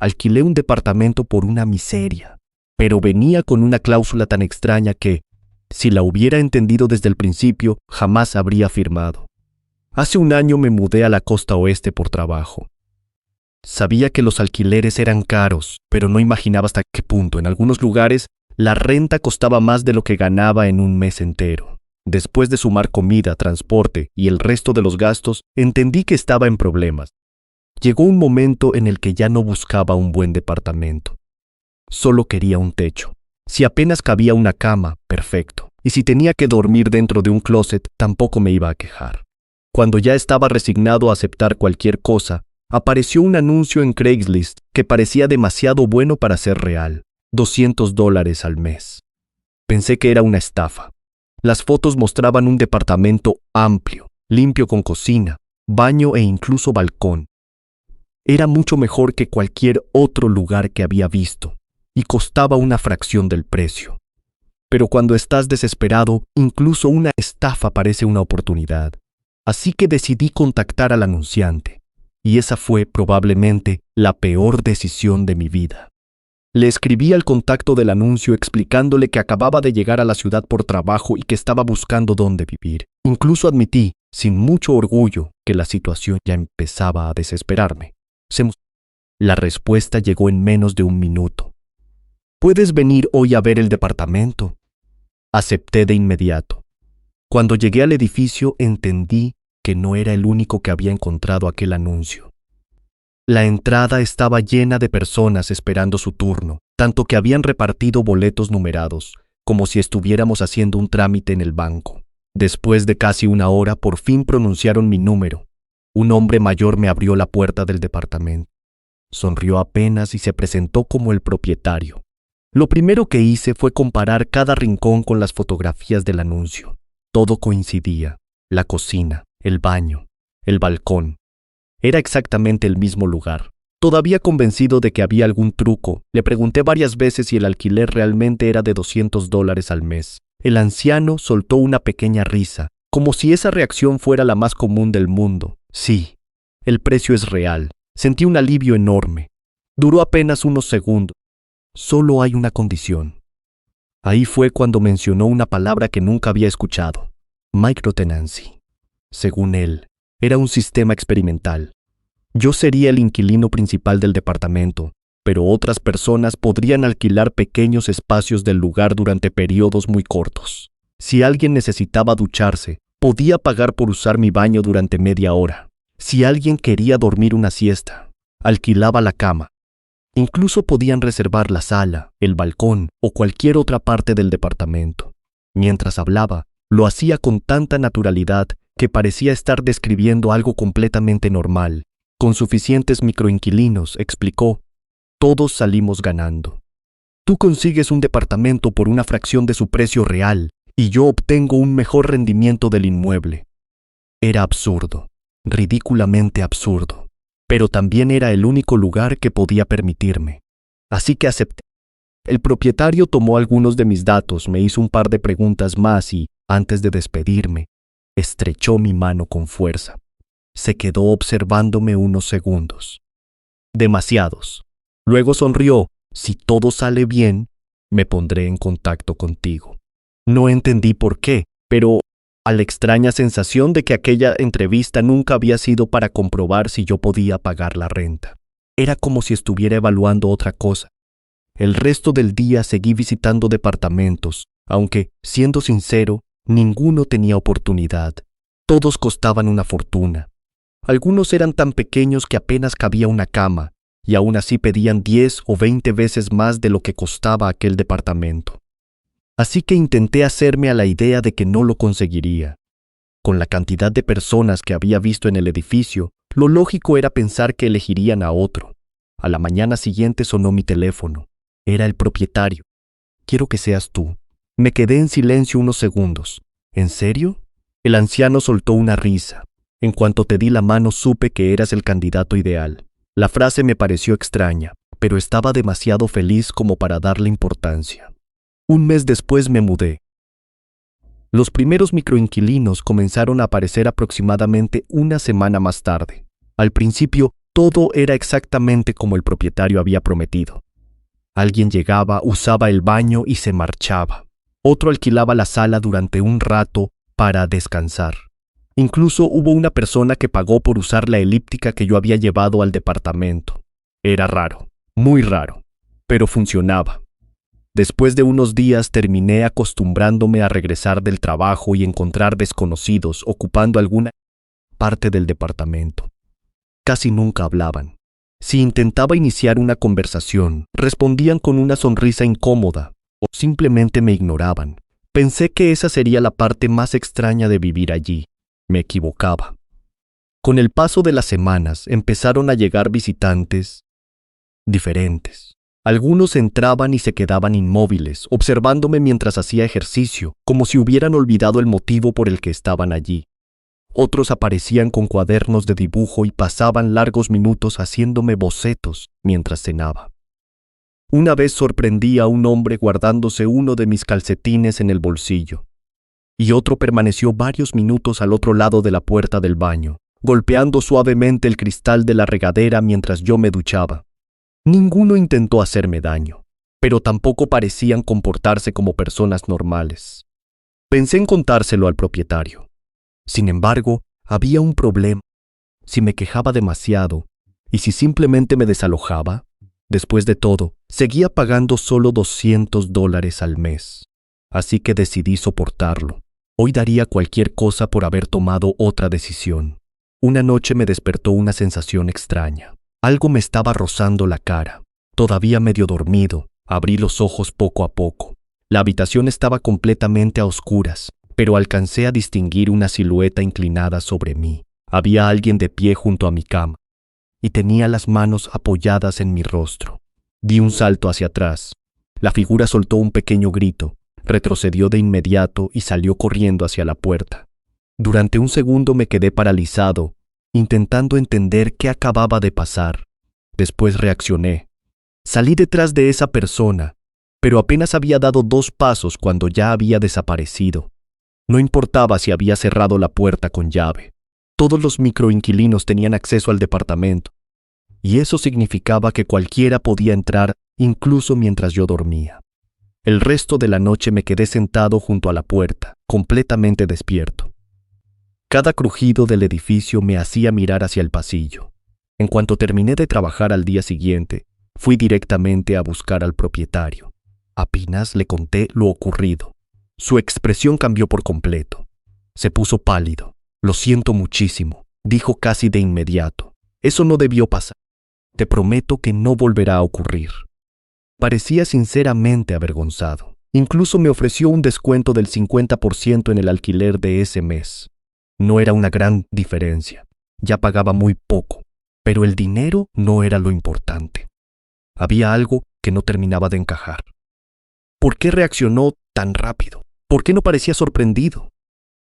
Alquilé un departamento por una miseria, pero venía con una cláusula tan extraña que, si la hubiera entendido desde el principio, jamás habría firmado. Hace un año me mudé a la costa oeste por trabajo. Sabía que los alquileres eran caros, pero no imaginaba hasta qué punto. En algunos lugares, la renta costaba más de lo que ganaba en un mes entero. Después de sumar comida, transporte y el resto de los gastos, entendí que estaba en problemas. Llegó un momento en el que ya no buscaba un buen departamento. Solo quería un techo. Si apenas cabía una cama, perfecto. Y si tenía que dormir dentro de un closet, tampoco me iba a quejar. Cuando ya estaba resignado a aceptar cualquier cosa, apareció un anuncio en Craigslist que parecía demasiado bueno para ser real. $200 al mes. Pensé que era una estafa. Las fotos mostraban un departamento amplio, limpio con cocina, baño e incluso balcón. Era mucho mejor que cualquier otro lugar que había visto y costaba una fracción del precio. Pero cuando estás desesperado, incluso una estafa parece una oportunidad. Así que decidí contactar al anunciante, y esa fue probablemente la peor decisión de mi vida. Le escribí al contacto del anuncio explicándole que acababa de llegar a la ciudad por trabajo y que estaba buscando dónde vivir. Incluso admití, sin mucho orgullo, que la situación ya empezaba a desesperarme. La respuesta llegó en menos de un minuto. ¿Puedes venir hoy a ver el departamento? Acepté de inmediato. Cuando llegué al edificio entendí que no era el único que había encontrado aquel anuncio. La entrada estaba llena de personas esperando su turno, tanto que habían repartido boletos numerados, como si estuviéramos haciendo un trámite en el banco. Después de casi una hora, por fin pronunciaron mi número. Un hombre mayor me abrió la puerta del departamento. Sonrió apenas y se presentó como el propietario. Lo primero que hice fue comparar cada rincón con las fotografías del anuncio. Todo coincidía: la cocina, el baño, el balcón. Era exactamente el mismo lugar. Todavía convencido de que había algún truco, le pregunté varias veces si el alquiler realmente era de $200 al mes. El anciano soltó una pequeña risa, como si esa reacción fuera la más común del mundo. Sí, el precio es real. Sentí un alivio enorme. Duró apenas unos segundos. Solo hay una condición. Ahí fue cuando mencionó una palabra que nunca había escuchado: microtenancy. Según él, era un sistema experimental. Yo sería el inquilino principal del departamento, pero otras personas podrían alquilar pequeños espacios del lugar durante periodos muy cortos. Si alguien necesitaba ducharse, podía pagar por usar mi baño durante media hora. Si alguien quería dormir una siesta, alquilaba la cama. Incluso podían reservar la sala, el balcón o cualquier otra parte del departamento. Mientras hablaba, lo hacía con tanta naturalidad que parecía estar describiendo algo completamente normal. Con suficientes microinquilinos, explicó, todos salimos ganando. Tú consigues un departamento por una fracción de su precio real y yo obtengo un mejor rendimiento del inmueble. Era absurdo, ridículamente absurdo, pero también era el único lugar que podía permitirme. Así que acepté. El propietario tomó algunos de mis datos, me hizo un par de preguntas más y, antes de despedirme, estrechó mi mano con fuerza. Se quedó observándome unos segundos. Demasiados. Luego sonrió. Si todo sale bien, me pondré en contacto contigo. No entendí por qué, pero a la extraña sensación de que aquella entrevista nunca había sido para comprobar si yo podía pagar la renta. Era como si estuviera evaluando otra cosa. El resto del día seguí visitando departamentos, aunque, siendo sincero, ninguno tenía oportunidad. Todos costaban una fortuna. Algunos eran tan pequeños que apenas cabía una cama, y aún así pedían 10 o 20 veces más de lo que costaba aquel departamento. Así que intenté hacerme a la idea de que no lo conseguiría. Con la cantidad de personas que había visto en el edificio, lo lógico era pensar que elegirían a otro. A la mañana siguiente sonó mi teléfono. Era el propietario. Quiero que seas tú. Me quedé en silencio unos segundos. ¿En serio? El anciano soltó una risa. En cuanto te di la mano supe que eras el candidato ideal. La frase me pareció extraña, pero estaba demasiado feliz como para darle importancia. Un mes después me mudé. Los primeros microinquilinos comenzaron a aparecer aproximadamente una semana más tarde. Al principio, Todo era exactamente como el propietario había prometido. Alguien llegaba, usaba el baño y se marchaba. Otro alquilaba la sala durante un rato para descansar. Incluso hubo una persona que pagó por usar la elíptica que yo había llevado al departamento. Era raro, muy raro, pero funcionaba. Después de unos días terminé acostumbrándome a regresar del trabajo y encontrar desconocidos ocupando alguna parte del departamento. Casi nunca hablaban. Si intentaba iniciar una conversación, respondían con una sonrisa incómoda o simplemente me ignoraban. Pensé que esa sería la parte más extraña de vivir allí. Me equivocaba. Con el paso de las semanas empezaron a llegar visitantes diferentes. Algunos entraban y se quedaban inmóviles, observándome mientras hacía ejercicio, como si hubieran olvidado el motivo por el que estaban allí. Otros aparecían con cuadernos de dibujo y pasaban largos minutos haciéndome bocetos mientras cenaba. Una vez sorprendí a un hombre guardándose uno de mis calcetines en el bolsillo, y otro permaneció varios minutos al otro lado de la puerta del baño, golpeando suavemente el cristal de la regadera mientras yo me duchaba. Ninguno intentó hacerme daño, pero tampoco parecían comportarse como personas normales. Pensé en contárselo al propietario. Sin embargo, había un problema. Si me quejaba demasiado, y si simplemente me desalojaba, después de todo, seguía pagando solo $200 al mes. Así que decidí soportarlo. Hoy daría cualquier cosa por haber tomado otra decisión. Una noche me despertó una sensación extraña. Algo me estaba rozando la cara. Todavía medio dormido, abrí los ojos poco a poco. La habitación estaba completamente a oscuras, pero alcancé a distinguir una silueta inclinada sobre mí. Había alguien de pie junto a mi cama, y tenía las manos apoyadas en mi rostro. Di un salto hacia atrás. La figura soltó un pequeño grito, retrocedió de inmediato y salió corriendo hacia la puerta. Durante un segundo me quedé paralizado, intentando entender qué acababa de pasar. Después reaccioné. Salí detrás de esa persona, pero apenas había dado 2 pasos cuando ya había desaparecido. No importaba si había cerrado la puerta con llave. Todos los microinquilinos tenían acceso al departamento, y eso significaba que cualquiera podía entrar incluso mientras yo dormía. El resto de la noche me quedé sentado junto a la puerta, completamente despierto. Cada crujido del edificio me hacía mirar hacia el pasillo. En cuanto terminé de trabajar al día siguiente, fui directamente a buscar al propietario. Apenas le conté lo ocurrido. Su expresión cambió por completo. Se puso pálido. «Lo siento muchísimo», dijo casi de inmediato. «Eso no debió pasar. Te prometo que no volverá a ocurrir». Parecía sinceramente avergonzado. Incluso me ofreció un descuento del 50% en el alquiler de ese mes. No era una gran diferencia. Ya pagaba muy poco, pero el dinero no era lo importante. Había algo que no terminaba de encajar. ¿Por qué reaccionó tan rápido? ¿Por qué no parecía sorprendido?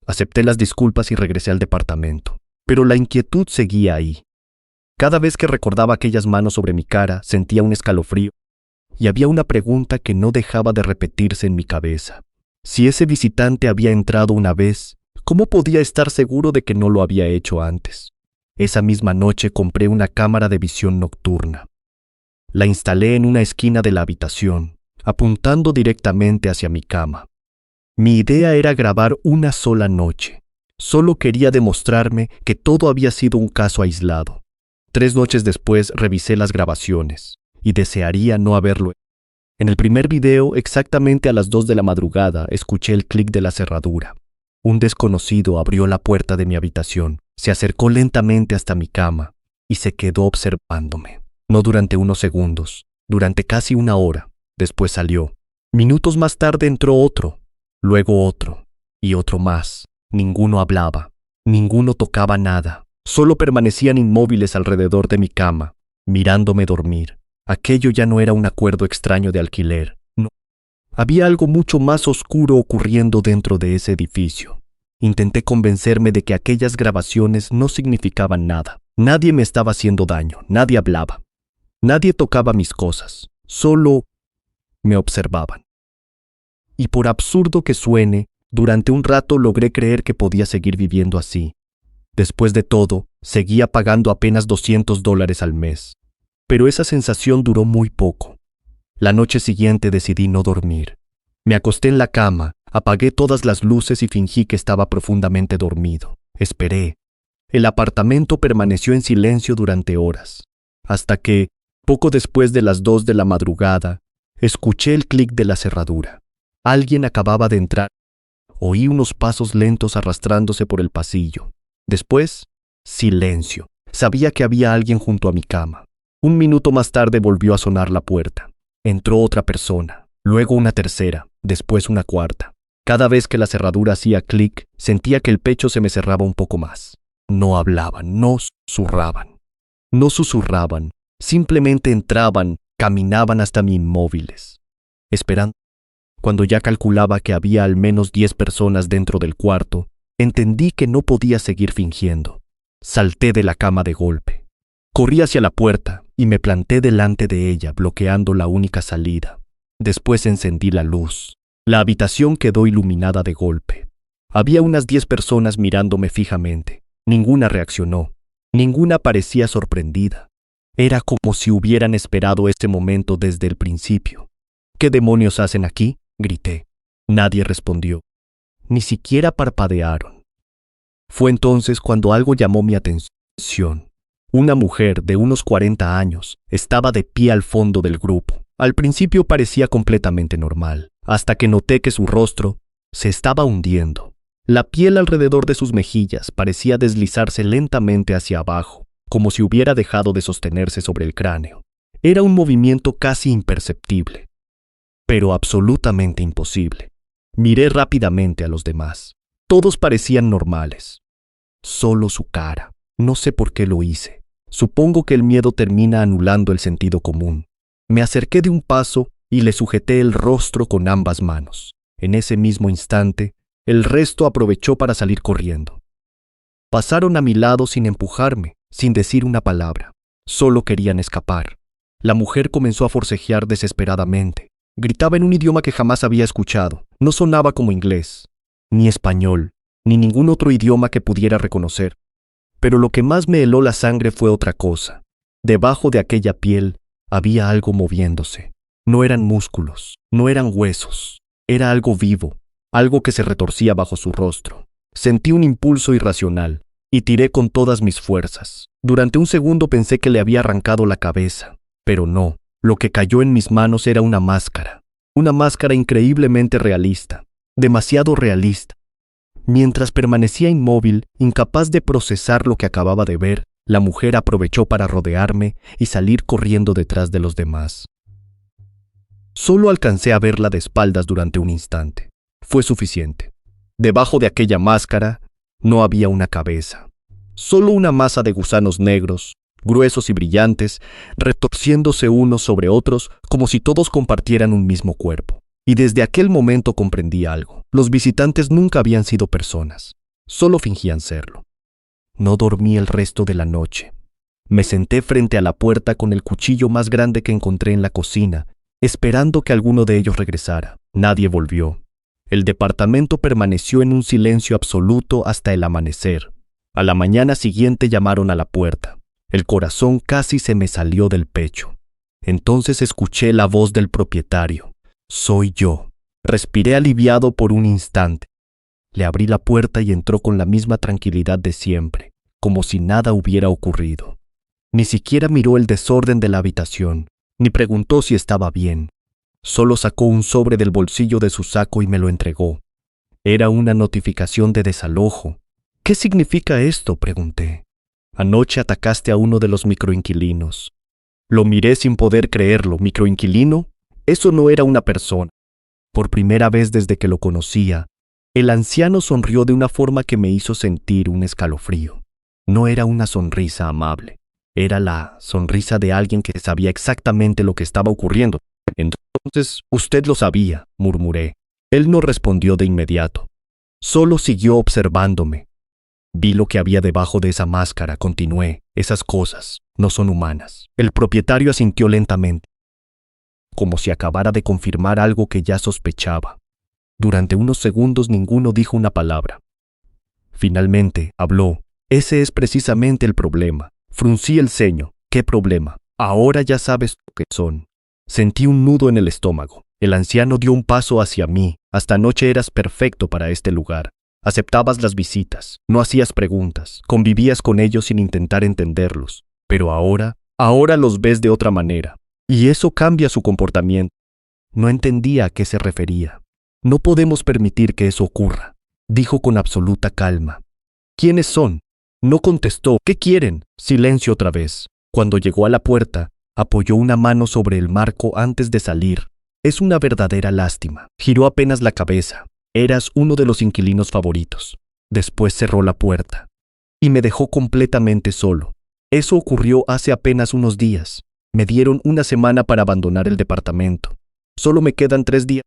Acepté las disculpas y regresé al departamento, pero la inquietud seguía ahí. Cada vez que recordaba aquellas manos sobre mi cara, sentía un escalofrío, y había una pregunta que no dejaba de repetirse en mi cabeza. Si ese visitante había entrado una vez, ¿cómo podía estar seguro de que no lo había hecho antes? Esa misma noche compré una cámara de visión nocturna. La instalé en una esquina de la habitación, apuntando directamente hacia mi cama. Mi idea era grabar una sola noche. Solo quería demostrarme que todo había sido un caso aislado. 3 noches después revisé las grabaciones, y desearía no haberlo hecho. En el primer video, exactamente a las 2 de la madrugada, escuché el clic de la cerradura. Un desconocido abrió la puerta de mi habitación, se acercó lentamente hasta mi cama, y se quedó observándome. No durante unos segundos, durante casi 1 hora. Después salió. Minutos más tarde entró otro. Luego otro, y otro más. Ninguno hablaba, ninguno tocaba nada. Solo permanecían inmóviles alrededor de mi cama, mirándome dormir. Aquello ya no era un acuerdo extraño de alquiler. No. Había algo mucho más oscuro ocurriendo dentro de ese edificio. Intenté convencerme de que aquellas grabaciones no significaban nada. Nadie me estaba haciendo daño, nadie hablaba. Nadie tocaba mis cosas, solo me observaban. Y por absurdo que suene, durante un rato logré creer que podía seguir viviendo así. Después de todo, seguía pagando apenas $200 al mes. Pero esa sensación duró muy poco. La noche siguiente decidí no dormir. Me acosté en la cama, apagué todas las luces y fingí que estaba profundamente dormido. Esperé. El apartamento permaneció en silencio durante horas, hasta que, poco después de las 2 de la madrugada, escuché el clic de la cerradura. Alguien acababa de entrar. Oí unos pasos lentos arrastrándose por el pasillo. Después, silencio. Sabía que había alguien junto a mi cama. Un minuto más tarde volvió a sonar la puerta. Entró otra persona, luego una tercera, después una cuarta. Cada vez que la cerradura hacía clic, sentía que el pecho se me cerraba un poco más. No hablaban, no susurraban. No susurraban, simplemente entraban, caminaban hasta mí inmóviles. Esperando. Cuando ya calculaba que había al menos 10 personas dentro del cuarto, entendí que no podía seguir fingiendo. Salté de la cama de golpe. Corrí hacia la puerta y me planté delante de ella, bloqueando la única salida. Después encendí la luz. La habitación quedó iluminada de golpe. Había unas 10 personas mirándome fijamente. Ninguna reaccionó. Ninguna parecía sorprendida. Era como si hubieran esperado este momento desde el principio. ¿Qué demonios hacen aquí?, grité. Nadie respondió. Ni siquiera parpadearon. Fue entonces cuando algo llamó mi atención. Una mujer de unos 40 años estaba de pie al fondo del grupo. Al principio parecía completamente normal, hasta que noté que su rostro se estaba hundiendo. La piel alrededor de sus mejillas parecía deslizarse lentamente hacia abajo, como si hubiera dejado de sostenerse sobre el cráneo. Era un movimiento casi imperceptible, pero absolutamente imposible. Miré rápidamente a los demás. Todos parecían normales. Solo su cara. No sé por qué lo hice. Supongo que el miedo termina anulando el sentido común. Me acerqué de un paso y le sujeté el rostro con ambas manos. En ese mismo instante, el resto aprovechó para salir corriendo. Pasaron a mi lado sin empujarme, sin decir una palabra. Solo querían escapar. La mujer comenzó a forcejear desesperadamente. Gritaba en un idioma que jamás había escuchado. No sonaba como inglés, ni español, ni ningún otro idioma que pudiera reconocer. Pero lo que más me heló la sangre fue otra cosa. Debajo de aquella piel había algo moviéndose. No eran músculos, no eran huesos. Era algo vivo, algo que se retorcía bajo su rostro. Sentí un impulso irracional y tiré con todas mis fuerzas. Durante un segundo pensé que le había arrancado la cabeza, pero no. Lo que cayó en mis manos era una máscara increíblemente realista, demasiado realista. Mientras permanecía inmóvil, incapaz de procesar lo que acababa de ver, la mujer aprovechó para rodearme y salir corriendo detrás de los demás. Solo alcancé a verla de espaldas durante un instante. Fue suficiente. Debajo de aquella máscara no había una cabeza, solo una masa de gusanos negros, gruesos y brillantes, retorciéndose unos sobre otros como si todos compartieran un mismo cuerpo. Y desde aquel momento comprendí algo. Los visitantes nunca habían sido personas, solo fingían serlo. No dormí el resto de la noche. Me senté frente a la puerta con el cuchillo más grande que encontré en la cocina, esperando que alguno de ellos regresara. Nadie volvió. El departamento permaneció en un silencio absoluto hasta el amanecer. A la mañana siguiente llamaron a la puerta. El corazón casi se me salió del pecho. Entonces escuché la voz del propietario. Soy yo. Respiré aliviado por un instante. Le abrí la puerta y entró con la misma tranquilidad de siempre, como si nada hubiera ocurrido. Ni siquiera miró el desorden de la habitación, ni preguntó si estaba bien. Solo sacó un sobre del bolsillo de su saco y me lo entregó. Era una notificación de desalojo. ¿Qué significa esto?, pregunté. Anoche atacaste a uno de los microinquilinos. Lo miré sin poder creerlo. ¿Microinquilino? Eso no era una persona. Por primera vez desde que lo conocía, el anciano sonrió de una forma que me hizo sentir un escalofrío. No era una sonrisa amable. Era la sonrisa de alguien que sabía exactamente lo que estaba ocurriendo. Entonces, usted lo sabía, murmuré. Él no respondió de inmediato. Solo siguió observándome. Vi lo que había debajo de esa máscara, continué. Esas cosas no son humanas. El propietario asintió lentamente, como si acabara de confirmar algo que ya sospechaba. Durante unos segundos ninguno dijo una palabra. Finalmente habló. Ese es precisamente el problema. Fruncí el ceño. ¿Qué problema? Ahora ya sabes lo que son. Sentí un nudo en el estómago. El anciano dio un paso hacia mí. Hasta anoche eras perfecto para este lugar. Aceptabas las visitas, no hacías preguntas, convivías con ellos sin intentar entenderlos. Pero ahora los ves de otra manera. Y eso cambia su comportamiento. No entendía a qué se refería. No podemos permitir que eso ocurra, dijo con absoluta calma. ¿Quiénes son? No contestó. ¿Qué quieren? Silencio otra vez. Cuando llegó a la puerta, apoyó una mano sobre el marco antes de salir. Es una verdadera lástima. Giró apenas la cabeza. Eras uno de los inquilinos favoritos. Después cerró la puerta. Y me dejó completamente solo. Eso ocurrió hace apenas unos días. Me dieron una semana para abandonar el departamento. Solo me quedan 3 días.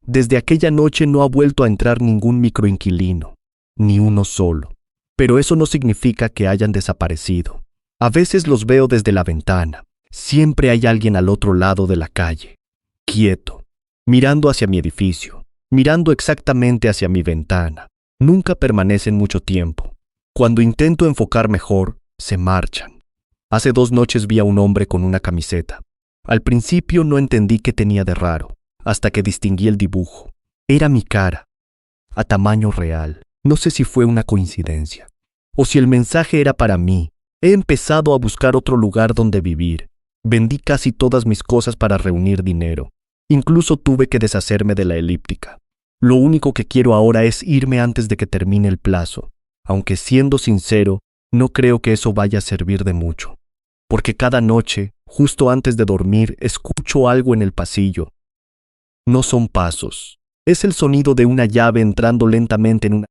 Desde aquella noche no ha vuelto a entrar ningún microinquilino. Ni uno solo. Pero eso no significa que hayan desaparecido. A veces los veo desde la ventana. Siempre hay alguien al otro lado de la calle. Quieto. Mirando hacia mi edificio. Mirando exactamente hacia mi ventana. Nunca permanecen mucho tiempo. Cuando intento enfocar mejor, se marchan. Hace 2 noches vi a un hombre con una camiseta. Al principio no entendí qué tenía de raro, hasta que distinguí el dibujo. Era mi cara, a tamaño real. No sé si fue una coincidencia, o si el mensaje era para mí. He empezado a buscar otro lugar donde vivir. Vendí casi todas mis cosas para reunir dinero. Incluso tuve que deshacerme de la elíptica. Lo único que quiero ahora es irme antes de que termine el plazo, aunque siendo sincero, no creo que eso vaya a servir de mucho, porque cada noche, justo antes de dormir, escucho algo en el pasillo. No son pasos, es el sonido de una llave entrando lentamente en una...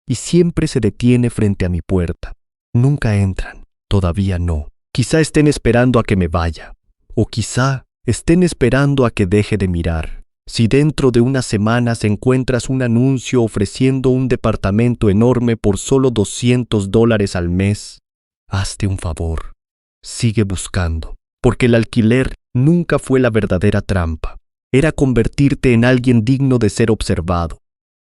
y siempre se detiene frente a mi puerta. Nunca entran, todavía no. Quizá estén esperando a que me vaya, o quizá estén esperando a que deje de mirar. Si dentro de unas semanas encuentras un anuncio ofreciendo un departamento enorme por solo $200 al mes, hazte un favor. Sigue buscando, porque el alquiler nunca fue la verdadera trampa. Era convertirte en alguien digno de ser observado.